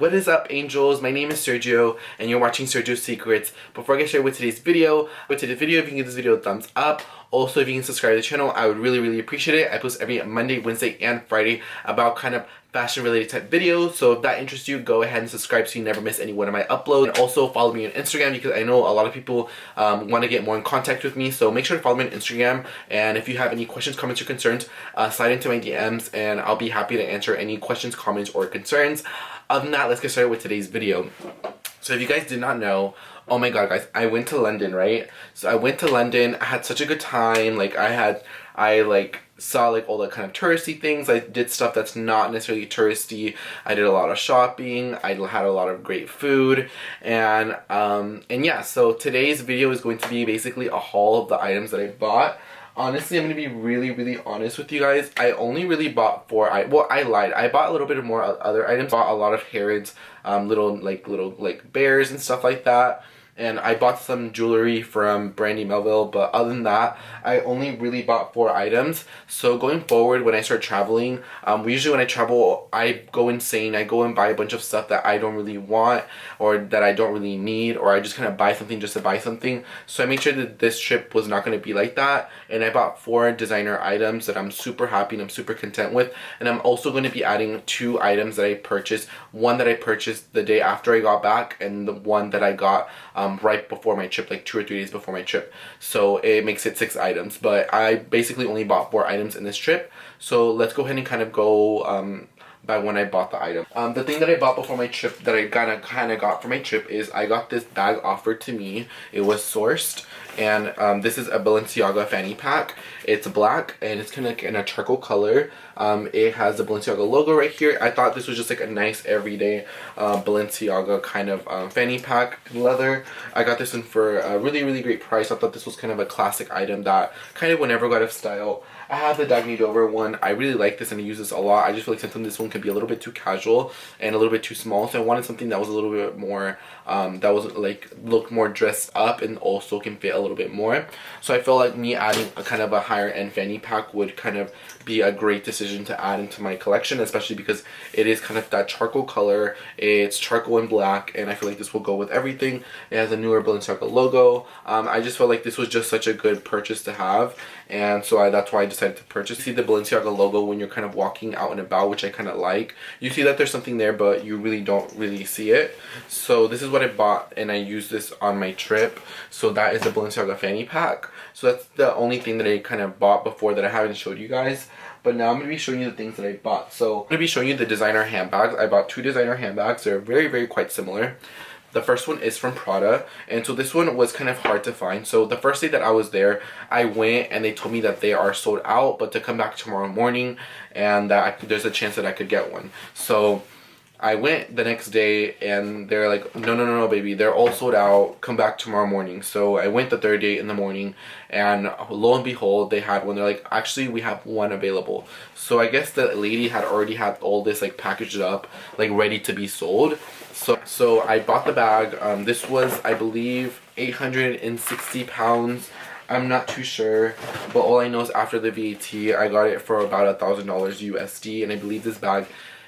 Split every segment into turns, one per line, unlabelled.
What is up, angels? My name is Sergio and you're watching Sergio's Secrets. Before I get started with today's video, if you can give this video a thumbs up. Also, if you can subscribe to the channel, I would really appreciate it. I post every Monday, Wednesday, and Friday about kind of fashion related type videos. So if that interests you, go ahead and subscribe so you never miss any one of my uploads. And also follow me on Instagram because I know a lot of people want to get more in contact with me. So make sure to follow me on Instagram. And if you have any questions, comments, or concerns, slide into my DMs and I'll be happy to answer any questions, comments, or concerns. Other than that, let's get started with today's video. So if you guys did not know, oh my god guys, I went to London, right? So I went to London, I had such a good time. Like I saw like all the kind of touristy things. I did stuff that's not necessarily touristy. I did a lot of shopping. I had a lot of great food, and yeah, so today's video is going to be basically a haul of the items that I bought. Honestly, I'm going to be really honest with you guys. I only really bought I lied. I bought a little bit more other items. Bought a lot of Harrods, little bears and stuff like that. And I bought some jewelry from Brandy Melville, but other than that, I only really bought 4 items. So going forward, when I start traveling, usually when I travel, I go insane. I go and buy a bunch of stuff that I don't really want or that I don't really need, or I just kind of buy something just to buy something. So I made sure that this trip was not going to be like that. And I bought 4 designer items that I'm super happy and I'm super content with. And I'm also going to be adding 2 items that I purchased. One that I purchased the day after I got back, and the one that I got right before my trip, like 2 or 3 days before my trip. So it makes it 6 items, but I basically only bought 4 items in this trip. So let's go ahead and kind of go by when I bought the item. The thing that I bought before my trip that I kind of got for my trip is I got this bag offered to me. It was sourced, and this is a Balenciaga fanny pack. It's black and it's kind of like in a charcoal color. It has the Balenciaga logo right here. I thought this was just like a nice everyday Balenciaga kind of fanny pack leather. I got this one for a really great price. I thought this was kind of a classic item that kind of would never go out of style. I have the Dagny Dover one. I really like this and I use this a lot. I just feel like sometimes this one could be a little bit too casual and a little bit too small. So I wanted something that was a little bit more, that was like, look more dressed up and also can fit a little bit more. So I felt like me adding a kind of a higher end fanny pack would kind of be a great decision to add into my collection, especially because it is kind of that charcoal color. It's charcoal and black, and I feel like this will go with everything. It has a newer Balenciaga logo. I just felt like this was just such a good purchase to have, and so that's why I decided to purchase. You see the Balenciaga logo when you're kind of walking out and about, which I kind of like. You see that there's something there, but you really don't really see it. So this is what I bought, and I used this on my trip. So that is the Balenciaga fanny pack. So that's the only thing that I kind of bought before that I haven't showed you guys. But now I'm going to be showing you the things that I bought. So I'm going to be showing you the designer handbags. I bought 2 designer handbags. They're very quite similar. The first one is from Prada, and so this one was kind of hard to find. So the first day that I was there, I went and they told me that they are sold out, but to come back tomorrow morning and that there's a chance that I could get one. So I went the next day and they're like, no baby, they're all sold out, come back tomorrow morning. So I went the 3rd day in the morning, and lo and behold, they had one. They're like, actually we have one available. So I guess the lady had already had all this like packaged up, like ready to be sold. So I bought the bag. This was, I believe, 860 pounds. I'm not too sure, but all I know is after the VAT, I got it for about $1,000 USD, and I believe this bag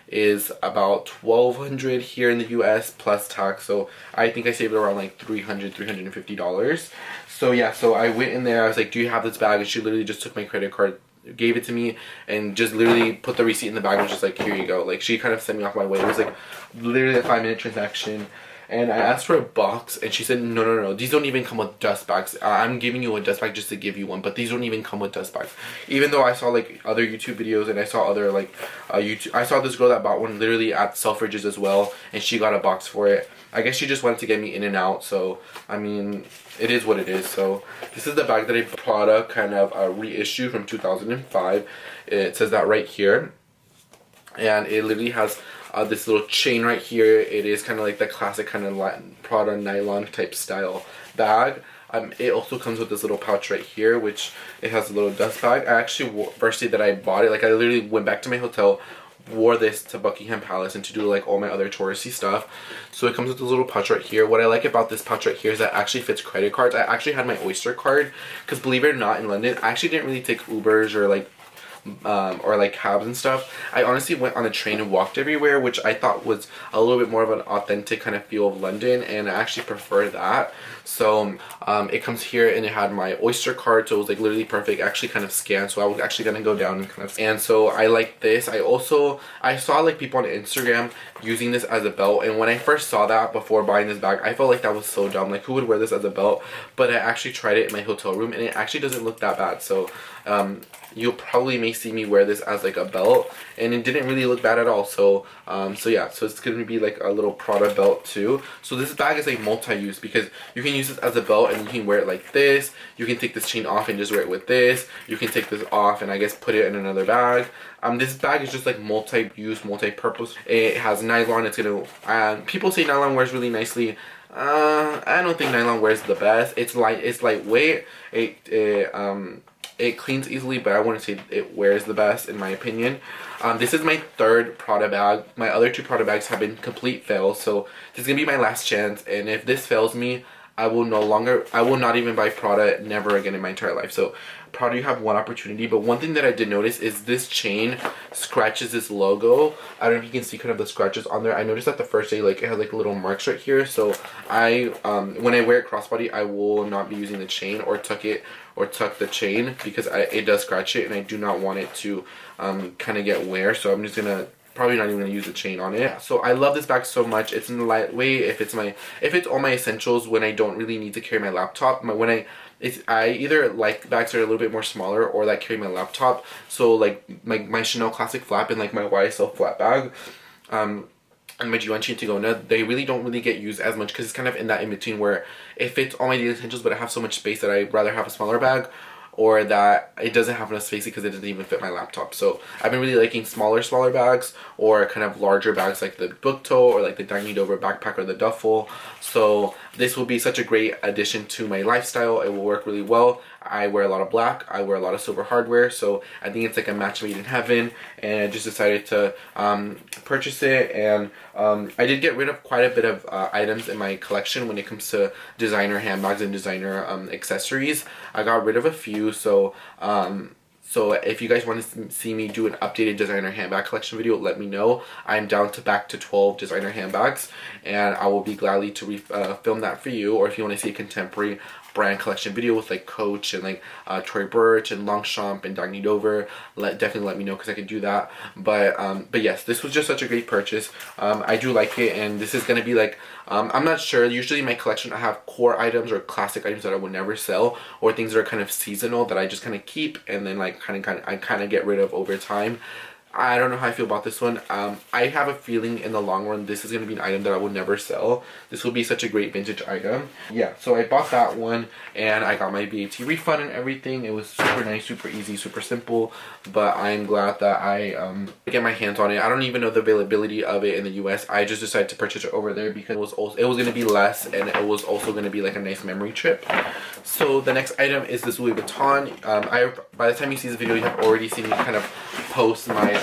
is about $1,200 here in the US plus tax. So I think I saved around like $350. So yeah, so I went in there. I was like, do you have this bag? And she literally just took my credit card, gave it to me, and just literally put the receipt in the bag and was just like, here you go. Like, she kind of sent me off my way. It was like literally a 5-minute transaction. And I asked for a box, and she said, no, these don't even come with dust bags. I'm giving you a dust bag just to give you one, but these don't even come with dust bags. Even though I saw like other YouTube videos, and I saw other like I saw this girl that bought one literally at Selfridges as well, and she got a box for it. I guess she just wanted to get me in and out, so I mean, it is what it is. So this is the bag that I Prada kind of reissue from 2005. It says that right here, and it literally has this little chain right here. It is kind of like the classic kind of Prada nylon type style bag. It also comes with this little pouch right here, which it has a little dust bag. I actually, first day that I bought it, like I literally went back to my hotel, wore this to Buckingham Palace and to do like all my other touristy stuff. So it comes with this little pouch right here. What I like about this pouch right here is that it actually fits credit cards. I actually had my Oyster card, because believe it or not, in London I actually didn't really take Ubers or like or like cabs and stuff. I honestly went on a train and walked everywhere, which I thought was a little bit more of an authentic kind of feel of London, and I actually prefer that. So it comes here, and it had my Oyster card, so it was like literally perfect. Actually kind of scanned, so I was actually gonna go down and kind of, and so I like this. I saw like people on Instagram using this as a belt, and when I first saw that before buying this bag, I felt like that was so dumb. Like, who would wear this as a belt? But I actually tried it in my hotel room, and it actually doesn't look that bad. So you probably may see me wear this as like a belt, and it didn't really look bad at all. So yeah, so it's gonna be like a little Prada belt too. So this bag is like multi-use, because you can use this as a belt and you can wear it like this. You can take this chain off and just wear it with this. You can take this off and I guess put it in another bag. This bag is just like multi-use, multi-purpose. It has nylon. It's gonna people say nylon wears really nicely. I don't think nylon wears the best. It's lightweight. It cleans easily, but I wouldn't say it wears the best in my opinion. This is my third Prada bag. My other two Prada bags have been complete fails, so this is gonna be my last chance. And if this fails me, I will not even buy Prada never again in my entire life. So Prada, you have one opportunity. But one thing that I did notice is this chain scratches this logo. I don't know if you can see kind of the scratches on there. I noticed that the first day, like, it had like little marks right here. So when I wear it crossbody, I will not be using the chain or tuck the chain, because it does scratch it, and I do not want it to kind of get wear. So I'm just gonna probably not even gonna use a chain on it. So I love this bag so much. It's in the lightweight. If it's all my essentials when I don't really need to carry my laptop. I either like bags that are a little bit more smaller, or like carry my laptop. So like my Chanel Classic Flap and like my YSL flat bag, and my Givenchy Antigona, they really don't really get used as much, because it's kind of in that in between where it fits all my daily essentials, but I have so much space that I'd rather have a smaller bag, or that it doesn't have enough space because it doesn't even fit my laptop. So I've been really liking smaller bags, or kind of larger bags like the book tote, or like the Dagny Dover backpack, or the duffel. So this will be such a great addition to my lifestyle. It will work really well. I wear a lot of black, I wear a lot of silver hardware, so I think it's like a match made in heaven, and I just decided to purchase it. And I did get rid of quite a bit of items in my collection when it comes to designer handbags and designer accessories. I got rid of a few, so if you guys want to see me do an updated designer handbag collection video, let me know. I'm down to back to 12 designer handbags, and I will be gladly to film that for you. Or if you want to see a contemporary brand collection video with like Coach and like Tory Burch and Longchamp and Dagny Dover, definitely let me know, because I could do that. But yes, this was just such a great purchase. I do like it, and this is gonna be like I'm not sure. Usually in my collection I have core items or classic items that I would never sell, or things that are kind of seasonal that I just kind of keep and then like kind of get rid of over time. I don't know how I feel about this one. I have a feeling in the long run this is going to be an item that I would never sell. This will be such a great vintage item. Yeah, so I bought that one, and I got my VAT refund and everything. It was super nice, super easy, super simple, but I'm glad that I get my hands on it. I don't even know the availability of it in the US. I just decided to purchase it over there because it was going to be less, and it was also going to be like a nice memory trip. So the next item is this Louis Vuitton. By the time you see this video, you have already seen me kind of post my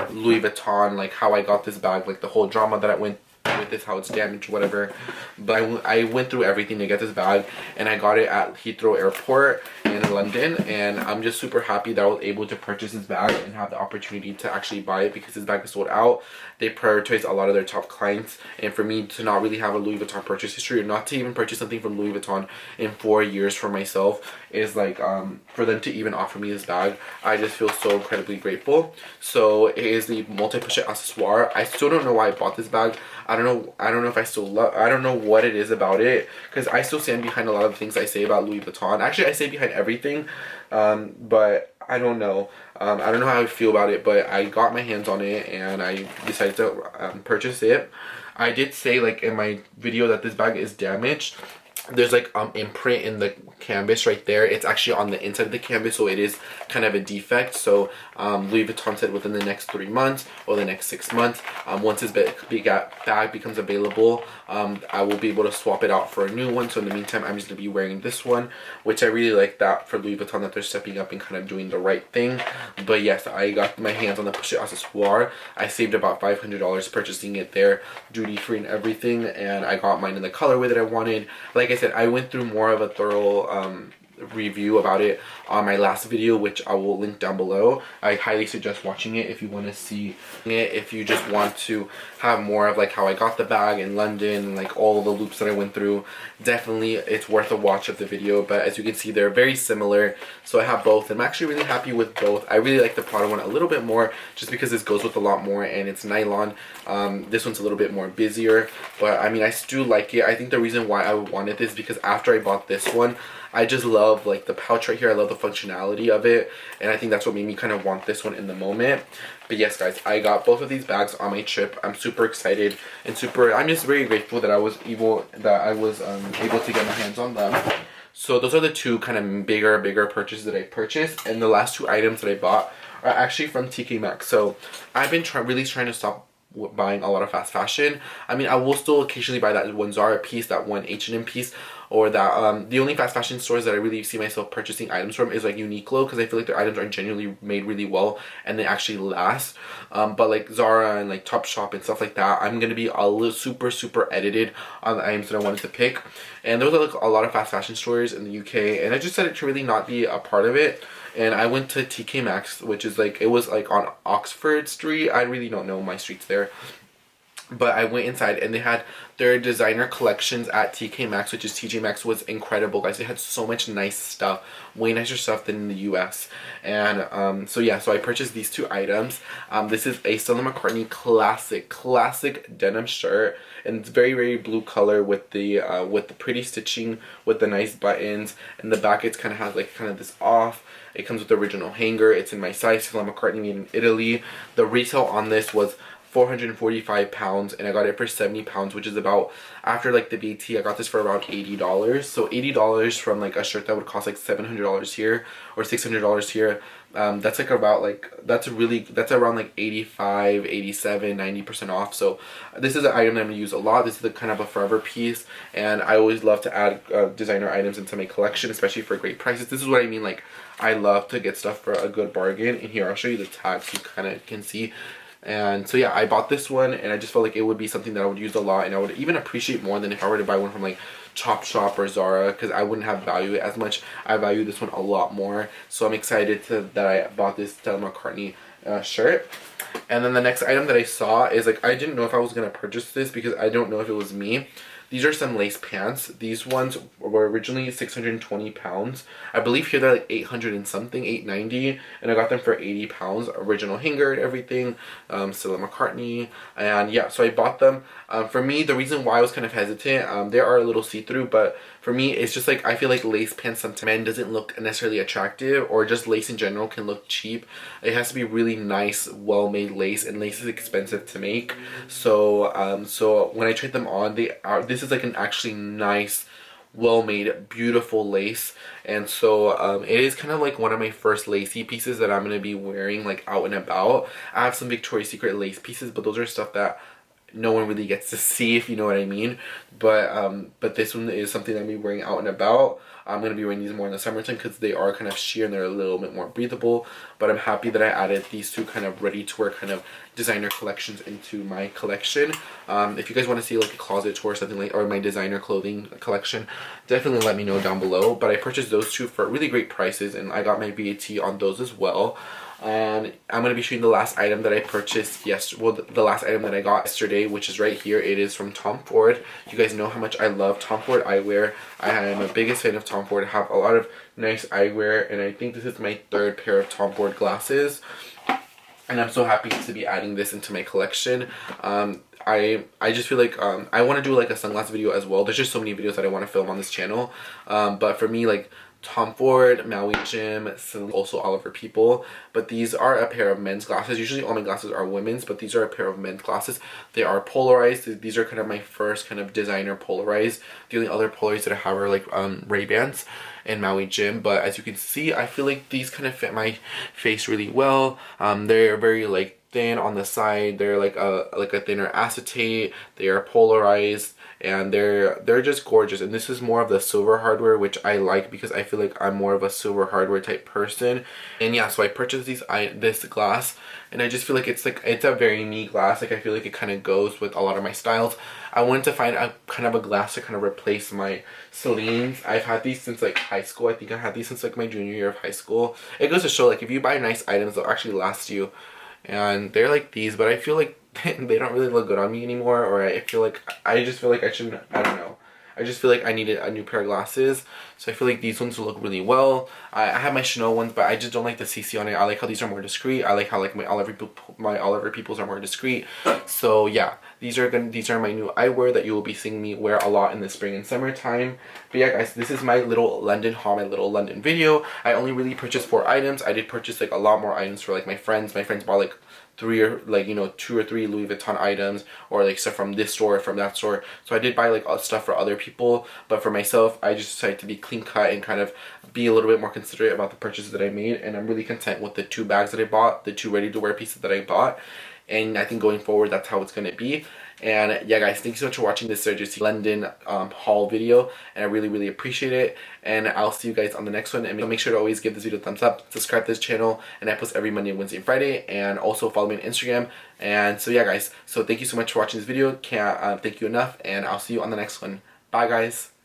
Louis Vuitton, like how I got this bag, like the whole drama that I went with this, how it's damaged, whatever. But I went through everything to get this bag, and I got it at Heathrow Airport in London, and I'm just super happy that I was able to purchase this bag and have the opportunity to actually buy it, because this bag is sold out. They prioritize a lot of their top clients, and for me to not really have a Louis Vuitton purchase history, or not to even purchase something from Louis Vuitton in 4 years for myself, is like for them to even offer me this bag, I just feel so incredibly grateful. So it is the multi-pochette accessoire. I still don't know why I bought this bag. I don't know if I still love, I don't know what it is about it, because I still stand behind a lot of the things I say about Louis Vuitton. Actually, I say behind everything, but I don't know. I don't know how I feel about it, but I got my hands on it, and I decided to purchase it. I did say, like, in my video that this bag is damaged. There's like imprint in the canvas right there. It's actually on the inside of the canvas, so it is kind of a defect. So Louis Vuitton said within the next 3 months or the next 6 months, once this bag becomes available, I will be able to swap it out for a new one. So in the meantime, I'm just going to be wearing this one, which I really like that for Louis Vuitton, that they're stepping up and kind of doing the right thing. But yes, I got my hands on the pochette accessoire. I saved about $500 purchasing it there, duty free and everything, and I got mine in the colorway that I wanted. Like I said, I went through more of a thorough review about it on my last video, which I will link down below. I highly suggest watching it if you want to see it, if you just want to have more of like how I got the bag in London and like all the loops that I went through. Definitely it's worth a watch of the video. But as you can see, they're very similar, so I have both and I'm actually really happy with both. I really like the Prada one a little bit more just because this goes with a lot more and it's nylon. This one's a little bit more busier, but I mean, I still like it. I think the reason why I wanted this because after I bought this one, I just love like the pouch right here. I love the functionality of it, and I think that's what made me kind of want this one in the moment. But yes guys, I got both of these bags on my trip. I'm super excited and I'm just very grateful that I was able to get my hands on them. So those are the two kind of bigger purchases that I purchased, and the last two items that I bought are actually from TK Maxx. So I've been really trying to stop buying a lot of fast fashion. I mean, I will still occasionally buy that one Zara piece, that one H&M piece, or that the only fast fashion stores that I really see myself purchasing items from is like Uniqlo, because I feel like their items are genuinely made really well and they actually last. But like Zara and like Topshop and stuff like that, I'm gonna be a little super edited on the items that I wanted to pick. And there was like a lot of fast fashion stores in the UK, and I just decided to really not be a part of it. And I went to TK Maxx, which is like, it was like on Oxford Street. I really don't know my streets there. But I went inside and they had their designer collections at TK Maxx, which is TJ Maxx, was incredible, guys. They had so much nice stuff, way nicer stuff than in the US. And so yeah, so I purchased these two items. This is a Stella McCartney classic denim shirt, and it's very blue color with the pretty stitching with the nice buttons. And the back, it's kind of has like this off. It comes with the original hanger. It's in my size, Stella McCartney, made in Italy. The retail on this was £445, and I got it for £70, which is about, after like the VAT, I got this for about $80. So $80 from like a shirt that would cost like $700 here or $600 here. That's like about like, that's around like 85, 87, 90% off. So this is an item that I'm gonna use a lot. This is a kind of a forever piece, and I always love to add designer items into my collection, especially for great prices. This is what I mean, like I love to get stuff for a good bargain. And here, I'll show you the tag so you kind of can see. And so yeah, I bought this one, and I just felt like it would be something that I would use a lot, and I would even appreciate more than if I were to buy one from like Topshop or Zara, because I wouldn't have value it as much. I value this one a lot more, so I'm excited that I bought this Stella McCartney shirt. And then the next item that I saw is like, I didn't know if I was gonna purchase this because I don't know if it was me. These are some lace pants. These ones were originally £620. I believe here they're like 800 and something, 890, and I got them for £80. Original hanger and everything, Stella McCartney, and yeah, so I bought them. For me, the reason why I was kind of hesitant, they are a little see-through, but for me, it's just like, I feel like lace pants sometimes men doesn't look necessarily attractive, or just lace in general can look cheap. It has to be really nice, well-made lace, and lace is expensive to make. So, so when I tried them on, this is like an actually nice, well-made, beautiful lace. And so it is kind of like one of my first lacy pieces that I'm going to be wearing like out and about. I have some Victoria's Secret lace pieces, but those are stuff that no one really gets to see, if you know what I mean. But this one is something that I'm going to be wearing out and about. I'm going to be wearing these more in the summertime because they are kind of sheer and they're a little bit more breathable. But I'm happy that I added these two kind of ready-to-wear kind of designer collections into my collection. If you guys want to see like a closet tour or something like, or my designer clothing collection, definitely let me know down below. But I purchased those two for really great prices, and I got my VAT on those as well. And I'm going to be showing the last item that I purchased yesterday, well, the last item that I got yesterday, which is right here. It is from Tom Ford. You guys know how much I love Tom Ford eyewear. I am a biggest fan of Tom Ford. I have a lot of nice eyewear, and I think this is my third pair of Tom Ford glasses. And I'm so happy to be adding this into my collection. I just feel like I want to do like a sunglass video as well. There's just so many videos that I want to film on this channel. But for me, like Tom Ford, Maui Jim, also Oliver People. But these are a pair of men's glasses. Usually all my glasses are women's, but these are a pair of men's glasses. They are polarized. These are kind of my first kind of designer polarized. The only other polarized that I have are like Ray-Bans and Maui Jim. But as you can see, I feel like these kind of fit my face really well. They're very like thin on the side. They're like a thinner acetate. They are polarized, and they're just gorgeous. And this is more of the silver hardware, which I like because I feel like I'm more of a silver hardware type person. And yeah, so I purchased this glass, and I just feel like it's a very me glass. Like I feel like it kind of goes with a lot of my styles. I wanted to find a kind of a glass to kind of replace my Celine's. I've had these since like high school. I think I had these since like my junior year of high school. It goes to show, like, if you buy nice items, they'll actually last you. And they're like these, but I feel like they don't really look good on me anymore, or I just feel like I shouldn't, I don't know. I just feel like I needed a new pair of glasses, so I feel like these ones will look really well. I have my Chanel ones, but I just don't like the CC on it. I like how these are more discreet. I like how like my Oliver Peoples are more discreet. So yeah, these are my new eyewear that you will be seeing me wear a lot in the spring and summertime. But yeah, guys, this is my little London haul, my little London video. I only really purchased 4 items. I did purchase like a lot more items for like my friends. My friends bought like 2 or 3 Louis Vuitton items, or like stuff from this store, from that store. So I did buy like stuff for other people, but for myself, I just decided to be clean cut and kind of be a little bit more considerate about the purchases that I made. And I'm really content with the 2 bags that I bought, the 2 ready to wear pieces that I bought. And I think going forward, that's how it's going to be. And yeah, guys, thank you so much for watching this Sergio London haul video, and I really, really appreciate it. And I'll see you guys on the next one. And make sure to always give this video a thumbs up, subscribe to this channel, and I post every Monday, Wednesday, and Friday. And also follow me on Instagram. And so yeah, guys, so thank you so much for watching this video. Can't thank you enough, and I'll see you on the next one. Bye, guys.